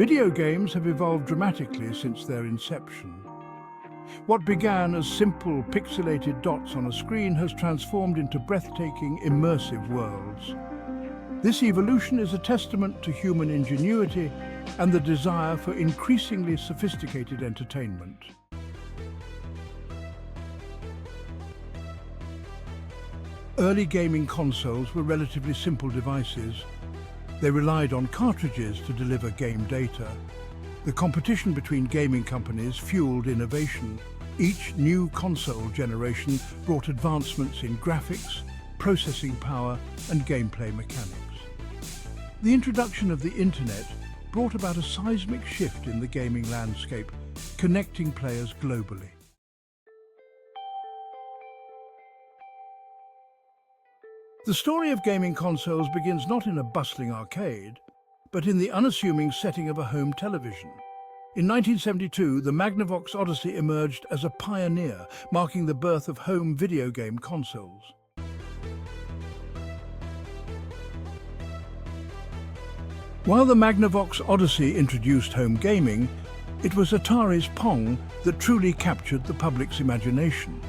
Video games have evolved dramatically since their inception. What began as simple pixelated dots on a screen has transformed into breathtaking, immersive worlds. This evolution is a testament to human ingenuity and the desire for increasingly sophisticated entertainment. Early gaming consoles were relatively simple devices. They relied on cartridges to deliver game data. The competition between gaming companies fueled innovation. Each new console generation brought advancements in graphics, processing power, and gameplay mechanics. The introduction of the internet brought about a seismic shift in the gaming landscape, connecting players globally. The story of gaming consoles begins not in a bustling arcade, but in the unassuming setting of a home television. In 1972, the Magnavox Odyssey emerged as a pioneer, marking the birth of home video game consoles. While the Magnavox Odyssey introduced home gaming, it was Atari's Pong that truly captured the public's imagination.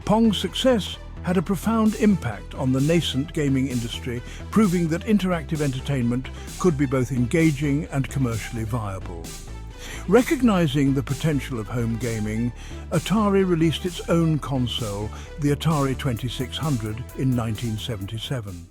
Pong's success had a profound impact on the nascent gaming industry, proving that interactive entertainment could be both engaging and commercially viable. Recognizing the potential of home gaming, Atari released its own console, the Atari 2600, in 1977.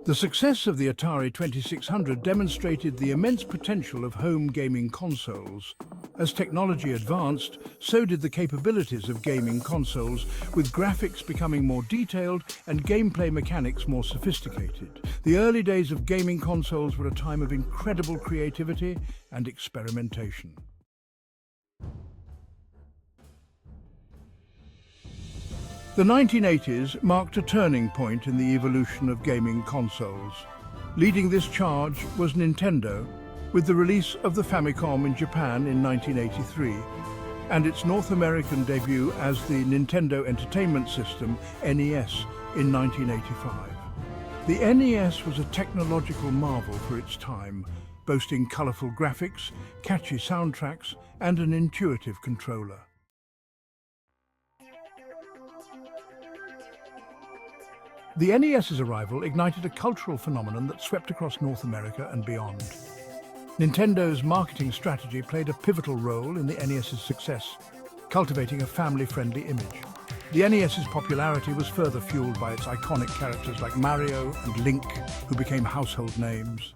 The success of the Atari 2600 demonstrated the immense potential of home gaming consoles. As technology advanced, so did the capabilities of gaming consoles, with graphics becoming more detailed and gameplay mechanics more sophisticated. The early days of gaming consoles were a time of incredible creativity and experimentation. The 1980s marked a turning point in the evolution of gaming consoles. Leading this charge was Nintendo, with the release of the Famicom in Japan in 1983, and its North American debut as the Nintendo Entertainment System, NES, in 1985. The NES was a technological marvel for its time, boasting colorful graphics, catchy soundtracks, and an intuitive controller. The NES's arrival ignited a cultural phenomenon that swept across North America and beyond. Nintendo's marketing strategy played a pivotal role in the NES's success, cultivating a family-friendly image. The NES's popularity was further fueled by its iconic characters like Mario and Link, who became household names.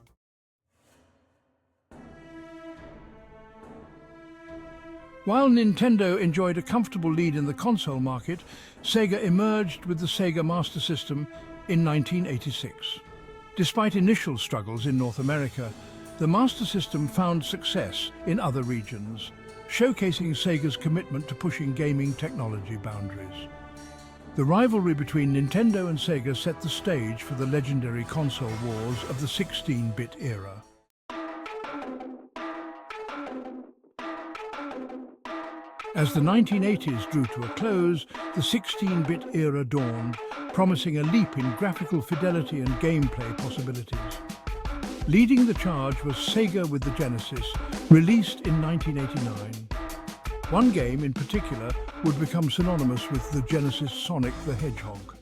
While Nintendo enjoyed a comfortable lead in the console market, Sega emerged with the Sega Master System in 1986. Despite initial struggles in North America, the Master System found success in other regions, showcasing Sega's commitment to pushing gaming technology boundaries. The rivalry between Nintendo and Sega set the stage for the legendary console wars of the 16-bit era. As the 1980s drew to a close, the 16-bit era dawned, promising a leap in graphical fidelity and gameplay possibilities. Leading the charge was Sega with the Genesis, released in 1989. One game in particular would become synonymous with the Genesis' Sonic the Hedgehog.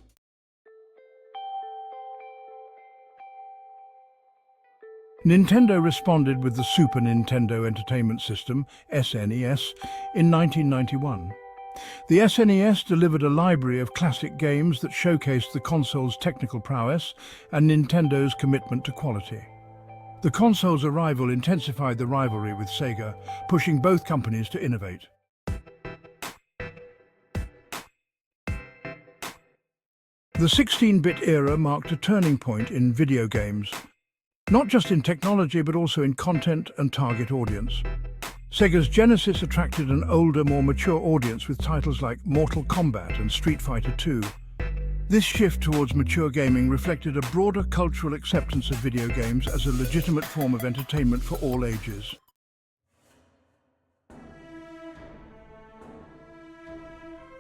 Nintendo responded with the Super Nintendo Entertainment System, SNES, in 1991. The SNES delivered a library of classic games that showcased the console's technical prowess and Nintendo's commitment to quality. The console's arrival intensified the rivalry with Sega, pushing both companies to innovate. The 16-bit era marked a turning point in video games, not just in technology but also in content and target audience. Sega's Genesis attracted an older, more mature audience with titles like Mortal Kombat and Street Fighter II. This shift towards mature gaming reflected a broader cultural acceptance of video games as a legitimate form of entertainment for all ages.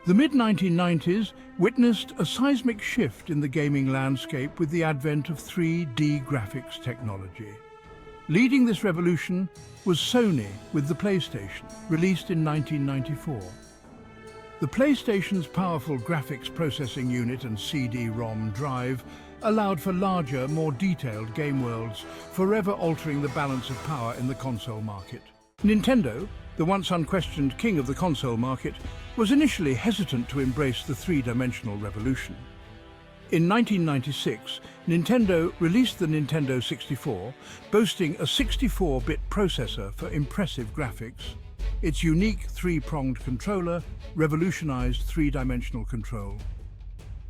The mid-1990s witnessed a seismic shift in the gaming landscape with the advent of 3D graphics technology. Leading this revolution was Sony with the PlayStation, released in 1994. The PlayStation's powerful graphics processing unit and CD-ROM drive allowed for larger, more detailed game worlds, forever altering the balance of power in the console market. Nintendo, the once unquestioned king of the console market, was initially hesitant to embrace the three-dimensional revolution. In 1996, Nintendo released the Nintendo 64, boasting a 64-bit processor for impressive graphics. Its unique three-pronged controller revolutionized three-dimensional control.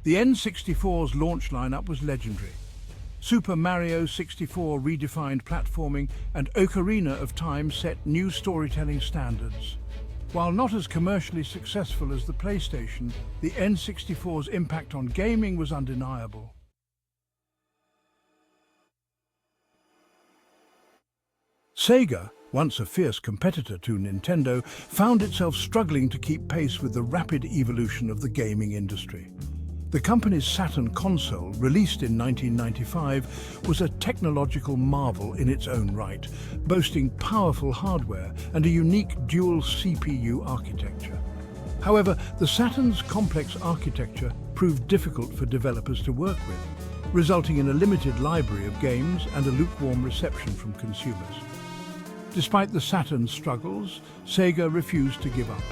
The N64's launch lineup was legendary. Super Mario 64 redefined platforming, and Ocarina of Time set new storytelling standards. While not as commercially successful as the PlayStation, the N64's impact on gaming was undeniable. Sega, once a fierce competitor to Nintendo, found itself struggling to keep pace with the rapid evolution of the gaming industry. The company's Saturn console, released in 1995, was a technological marvel in its own right, boasting powerful hardware and a unique dual CPU architecture. However, the Saturn's complex architecture proved difficult for developers to work with, resulting in a limited library of games and a lukewarm reception from consumers. Despite the Saturn's struggles, Sega refused to give up.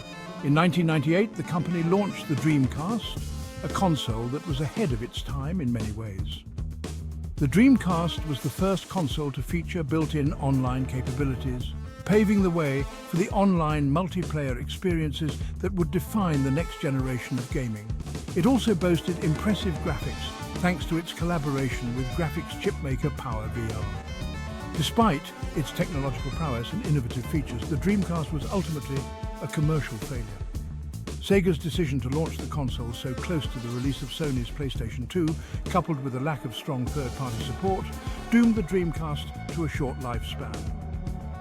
In 1998, the company launched the Dreamcast, a console that was ahead of its time in many ways. The Dreamcast was the first console to feature built-in online capabilities, paving the way for the online multiplayer experiences that would define the next generation of gaming. It also boasted impressive graphics, thanks to its collaboration with graphics chipmaker PowerVR. Despite its technological prowess and innovative features, the Dreamcast was ultimately a commercial failure. Sega's decision to launch the console so close to the release of Sony's PlayStation 2, coupled with a lack of strong third-party support, doomed the Dreamcast to a short lifespan.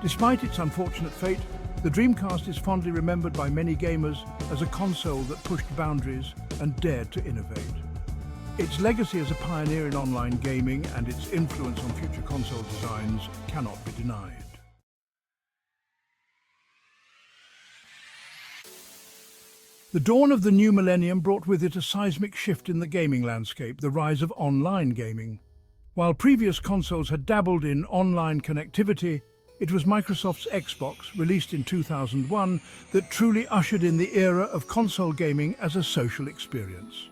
Despite its unfortunate fate, the Dreamcast is fondly remembered by many gamers as a console that pushed boundaries and dared to innovate. Its legacy as a pioneer in online gaming and its influence on future console designs cannot be denied. The dawn of the new millennium brought with it a seismic shift in the gaming landscape, the rise of online gaming. While previous consoles had dabbled in online connectivity, it was Microsoft's Xbox, released in 2001, that truly ushered in the era of console gaming as a social experience.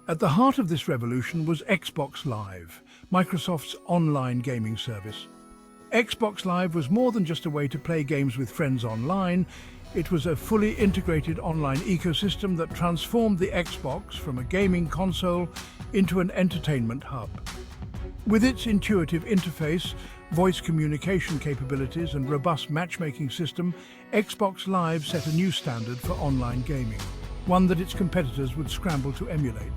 At the heart of this revolution was Xbox Live, Microsoft's online gaming service. Xbox Live was more than just a way to play games with friends online. It was a fully integrated online ecosystem that transformed the Xbox from a gaming console into an entertainment hub. With its intuitive interface, voice communication capabilities and robust matchmaking system, Xbox Live set a new standard for online gaming, one that its competitors would scramble to emulate.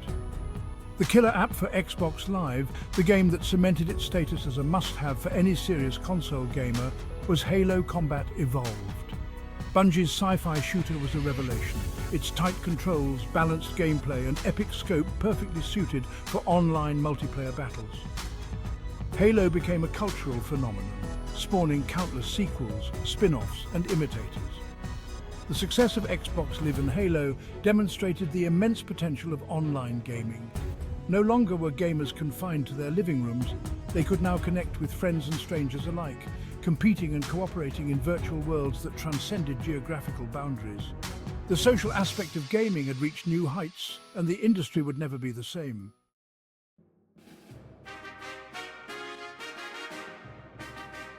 The killer app for Xbox Live, the game that cemented its status as a must-have for any serious console gamer, was Halo Combat Evolved. Bungie's sci-fi shooter was a revelation. Its tight controls, balanced gameplay and epic scope perfectly suited for online multiplayer battles. Halo became a cultural phenomenon, spawning countless sequels, spin-offs and imitators. The success of Xbox Live and Halo demonstrated the immense potential of online gaming. No longer were gamers confined to their living rooms. They could now connect with friends and strangers alike, competing and cooperating in virtual worlds that transcended geographical boundaries. The social aspect of gaming had reached new heights, and the industry would never be the same.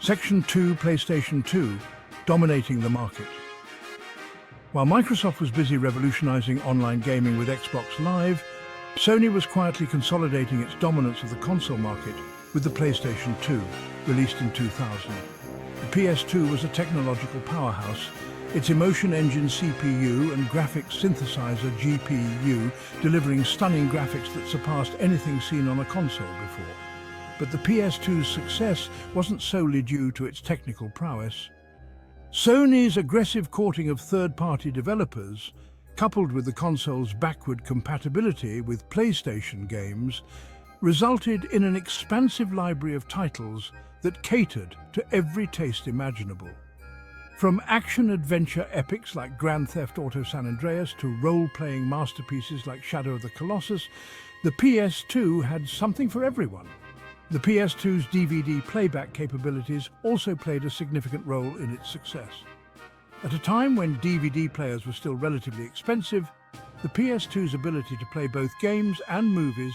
Section 2, PlayStation 2, dominating the market. While Microsoft was busy revolutionizing online gaming with Xbox Live, Sony was quietly consolidating its dominance of the console market with the PlayStation 2, released in 2000. The PS2 was a technological powerhouse, its emotion engine CPU and graphics synthesizer GPU delivering stunning graphics that surpassed anything seen on a console before. But the PS2's success wasn't solely due to its technical prowess. Sony's aggressive courting of third-party developers coupled with the console's backward compatibility with PlayStation games, resulted in an expansive library of titles that catered to every taste imaginable. From action-adventure epics like Grand Theft Auto San Andreas to role-playing masterpieces like Shadow of the Colossus, the PS2 had something for everyone. The PS2's DVD playback capabilities also played a significant role in its success. At a time when DVD players were still relatively expensive, the PS2's ability to play both games and movies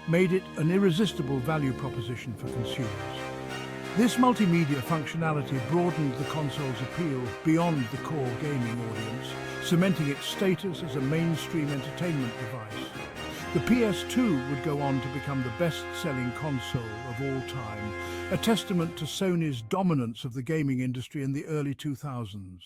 made it an irresistible value proposition for consumers. This multimedia functionality broadened the console's appeal beyond the core gaming audience, cementing its status as a mainstream entertainment device. The PS2 would go on to become the best-selling console of all time, a testament to Sony's dominance of the gaming industry in the early 2000s.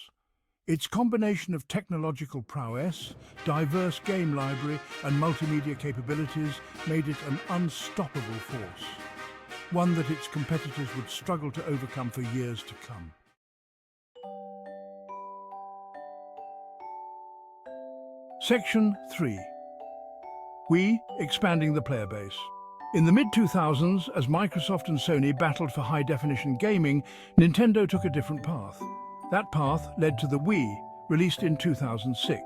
Its combination of technological prowess, diverse game library, and multimedia capabilities made it an unstoppable force, one that its competitors would struggle to overcome for years to come. Section 3. Wii expanding the player base. In the mid-2000s, as Microsoft and Sony battled for high-definition gaming, Nintendo took a different path. That path led to the Wii, released in 2006.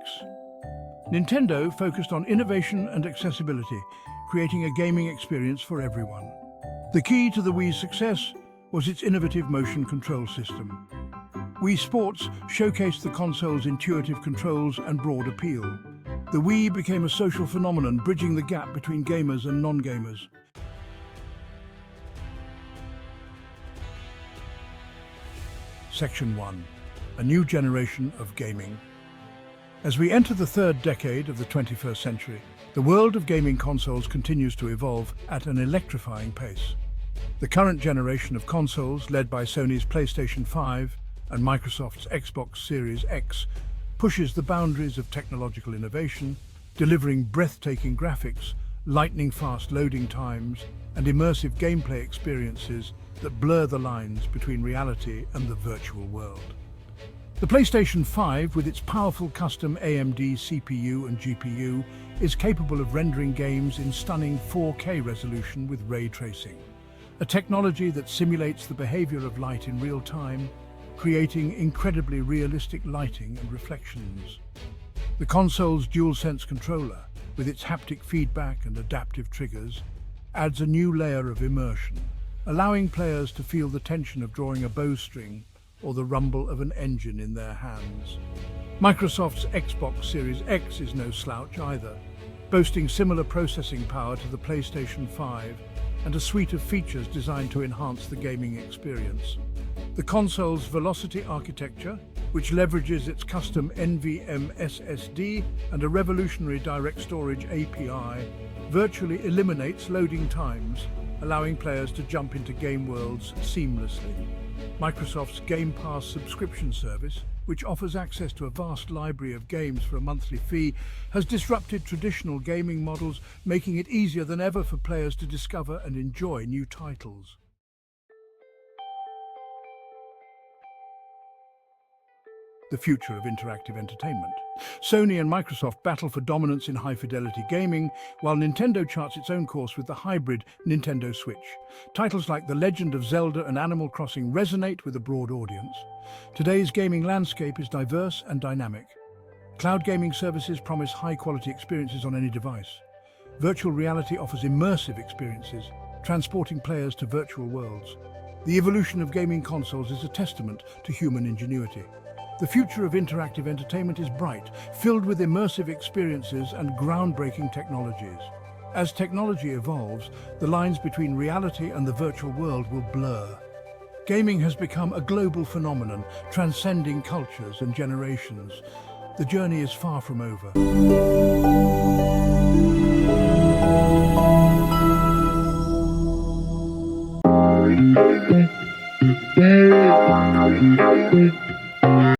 Nintendo focused on innovation and accessibility, creating a gaming experience for everyone. The key to the Wii's success was its innovative motion control system. Wii Sports showcased the console's intuitive controls and broad appeal. The Wii became a social phenomenon, bridging the gap between gamers and non-gamers. Section 1. A new generation of gaming. As we enter the third decade of the 21st century, the world of gaming consoles continues to evolve at an electrifying pace. The current generation of consoles, led by Sony's PlayStation 5 and Microsoft's Xbox Series X, pushes the boundaries of technological innovation, delivering breathtaking graphics, lightning-fast loading times, and immersive gameplay experiences that blur the lines between reality and the virtual world. The PlayStation 5, with its powerful custom AMD CPU and GPU, is capable of rendering games in stunning 4K resolution with ray tracing, a technology that simulates the behavior of light in real time, creating incredibly realistic lighting and reflections. The console's DualSense controller, with its haptic feedback and adaptive triggers, adds a new layer of immersion, allowing players to feel the tension of drawing a bowstring or the rumble of an engine in their hands. Microsoft's Xbox Series X is no slouch either, boasting similar processing power to the PlayStation 5 and a suite of features designed to enhance the gaming experience. The console's Velocity architecture, which leverages its custom NVMe SSD and a revolutionary direct storage API, virtually eliminates loading times, allowing players to jump into game worlds seamlessly. Microsoft's Game Pass subscription service, which offers access to a vast library of games for a monthly fee, has disrupted traditional gaming models, making it easier than ever for players to discover and enjoy new titles. The future of interactive entertainment. Sony and Microsoft battle for dominance in high-fidelity gaming, while Nintendo charts its own course with the hybrid Nintendo Switch. Titles like The Legend of Zelda and Animal Crossing resonate with a broad audience. Today's gaming landscape is diverse and dynamic. Cloud gaming services promise high-quality experiences on any device. Virtual reality offers immersive experiences, transporting players to virtual worlds. The evolution of gaming consoles is a testament to human ingenuity. The future of interactive entertainment is bright, filled with immersive experiences and groundbreaking technologies. As technology evolves, the lines between reality and the virtual world will blur. Gaming has become a global phenomenon, transcending cultures and generations. The journey is far from over.